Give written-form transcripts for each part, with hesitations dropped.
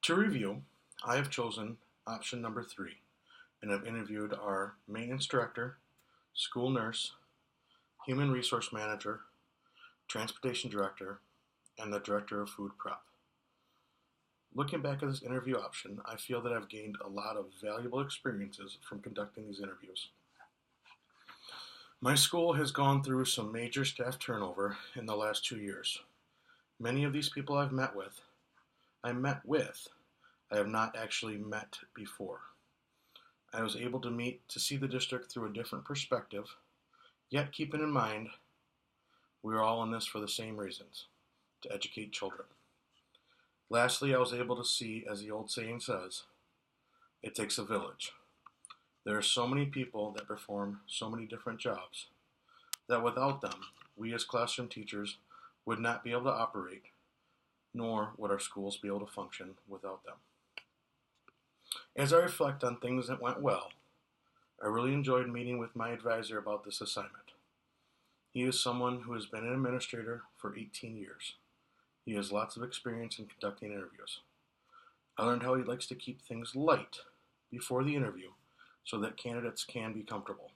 To review, I have chosen option number 3 and have interviewed our maintenance director, school nurse, human resource manager, transportation director, and the director of food prep. Looking back at this interview option, I feel that I've gained a lot of valuable experiences from conducting these interviews. My school has gone through some major staff turnover in the last 2 years. Many of these people I met with, I have not actually met before. I was able to see the district through a different perspective, yet keeping in mind we're all in this for the same reasons, to educate children. Lastly, I was able to see, as the old saying says, it takes a village. There are so many people that perform so many different jobs that without them, we as classroom teachers would not be able to operate, nor would our schools be able to function without them. As I reflect on things that went well, I really enjoyed meeting with my advisor about this assignment. He is someone who has been an administrator for 18 years. He has lots of experience in conducting interviews. I learned how he likes to keep things light before the interview so that candidates can be comfortable.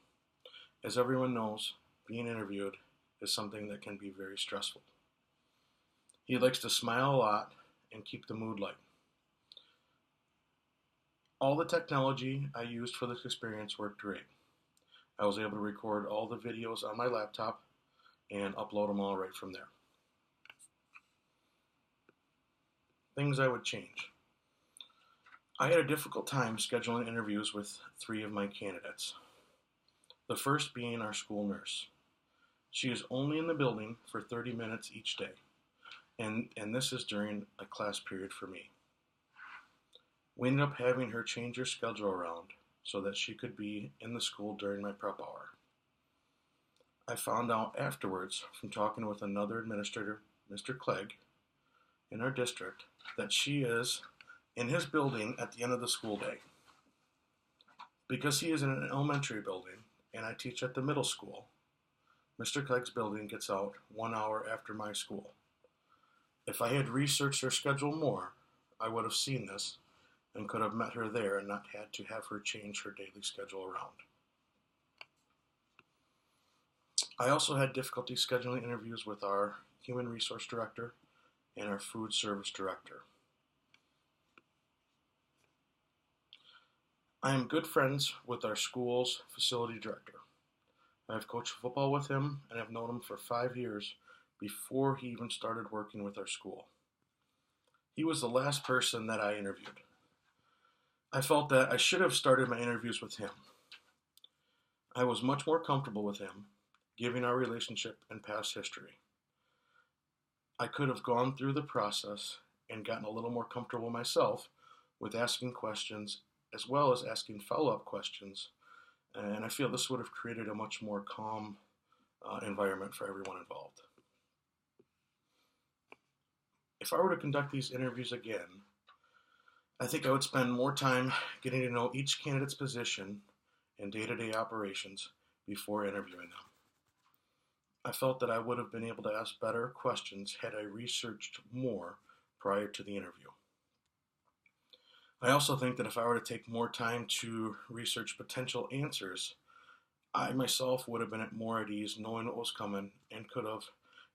As everyone knows, being interviewed is something that can be very stressful. He likes to smile a lot and keep the mood light. All the technology I used for this experience worked great. I was able to record all the videos on my laptop and upload them all right from there. Things I would change. I had a difficult time scheduling interviews with 3 of my candidates. The first being our school nurse. She is only in the building for 30 minutes each day, and this is during a class period for me. We ended up having her change her schedule around so that she could be in the school during my prep hour. I found out afterwards from talking with another administrator, Mr. Clegg, in our district, that she is in his building at the end of the school day. Because he is in an elementary building and I teach at the middle school, Mr. Clegg's building gets out 1 hour after my school. If I had researched her schedule more, I would have seen this and could have met her there and not had to have her change her daily schedule around. I also had difficulty scheduling interviews with our human resource director and our food service director. I am good friends with our school's facility director. I have coached football with him and have known him for 5 years before he even started working with our school. He was the last person that I interviewed. I felt that I should have started my interviews with him. I was much more comfortable with him, given our relationship and past history. I could have gone through the process and gotten a little more comfortable myself with asking questions as well as asking follow-up questions, and I feel this would have created a much more calm environment for everyone involved. If I were to conduct these interviews again, I think I would spend more time getting to know each candidate's position and day-to-day operations before interviewing them. I felt that I would have been able to ask better questions had I researched more prior to the interview. I also think that if I were to take more time to research potential answers, I myself would have been more at ease knowing what was coming and could have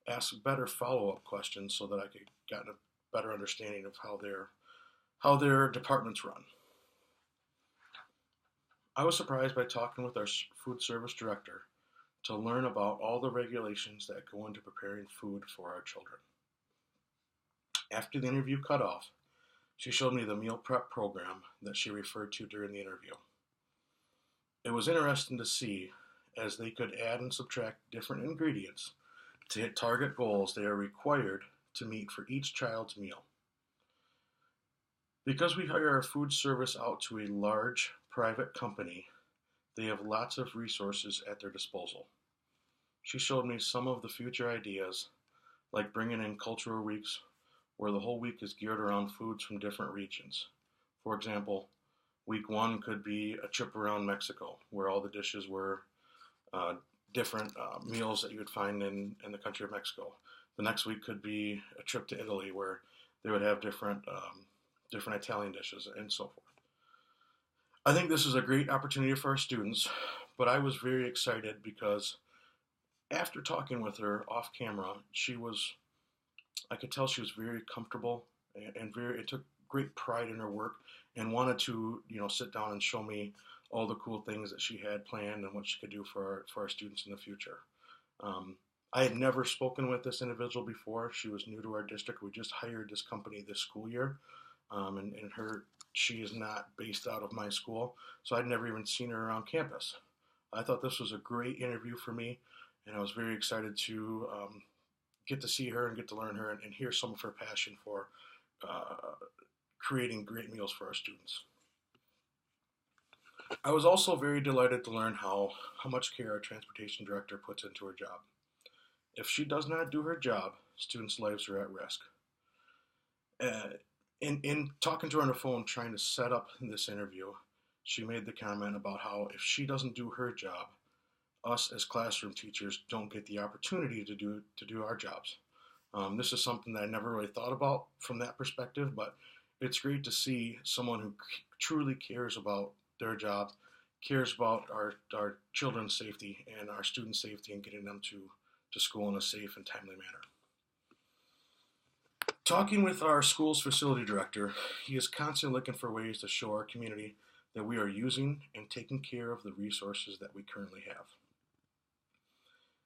asked better follow-up questions so that I could get a better understanding of how their departments run. I was surprised by talking with our food service director to learn about all the regulations that go into preparing food for our children. After the interview cut off, she showed me the meal prep program that she referred to during the interview. It was interesting to see as they could add and subtract different ingredients to hit target goals they are required to meet for each child's meal. Because we hire our food service out to a large private company, they have lots of resources at their disposal. She showed me some of the future ideas, like bringing in cultural weeks where the whole week is geared around foods from different regions. For example, week 1 could be a trip around Mexico, where all the dishes were different meals that you would find in the country of Mexico. The next week could be a trip to Italy, where they would have different different Italian dishes, and so forth. I think this is a great opportunity for our students, but I was very excited because after talking with her off camera, I could tell she was very comfortable and very, it took great pride in her work and wanted to, sit down and show me all the cool things that she had planned and what she could do for our students in the future. Um, I had never spoken with this individual before. She was new to our district. We just hired this company this school year, and she is not based out of my school, so I'd never even seen her around campus. I thought this was a great interview for me, and I was very excited to get to see her and get to learn her and hear some of her passion for uh, creating great meals for our students. I was also very delighted to learn how much care our transportation director puts into her job. If she does not do her job, students' lives are at risk. Uh, in talking to her on the phone, trying to set up this interview, she made the comment about how if she doesn't do her job, us as classroom teachers don't get the opportunity to do our jobs. This is something that I never really thought about from that perspective, but it's great to see someone who truly cares about their job, cares about our children's safety and our students' safety and getting them to school in a safe and timely manner. Talking with our school's facility director, he is constantly looking for ways to show our community that we are using and taking care of the resources that we currently have.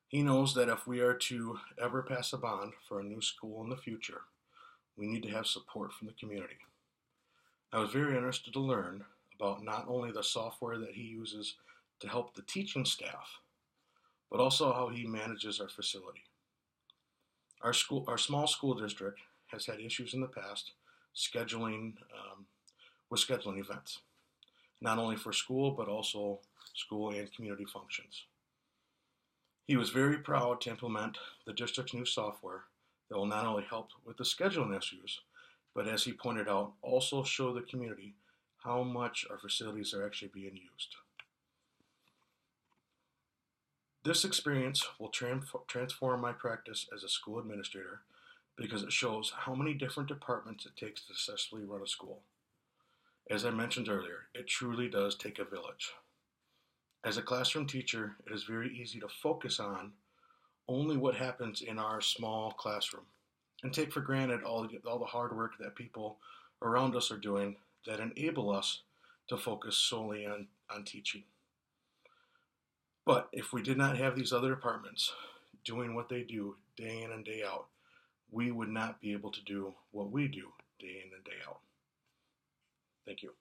He knows that if we are to ever pass a bond for a new school in the future, we need to have support from the community. I was very interested to learn about not only the software that he uses to help the teaching staff, but also how he manages our facility. Our small school district has had issues in the past scheduling with scheduling events, not only for school but also school and community functions. He was very proud to implement the district's new software that will not only help with the scheduling issues, but as he pointed out, also show the community how much our facilities are actually being used. This experience will transform my practice as a school administrator because it shows how many different departments it takes to successfully run a school. As I mentioned earlier, it truly does take a village. As a classroom teacher, it is very easy to focus on only what happens in our small classroom and take for granted all the hard work that people around us are doing that enable us to focus solely on teaching. But if we did not have these other departments doing what they do day in and day out, we would not be able to do what we do day in and day out. Thank you.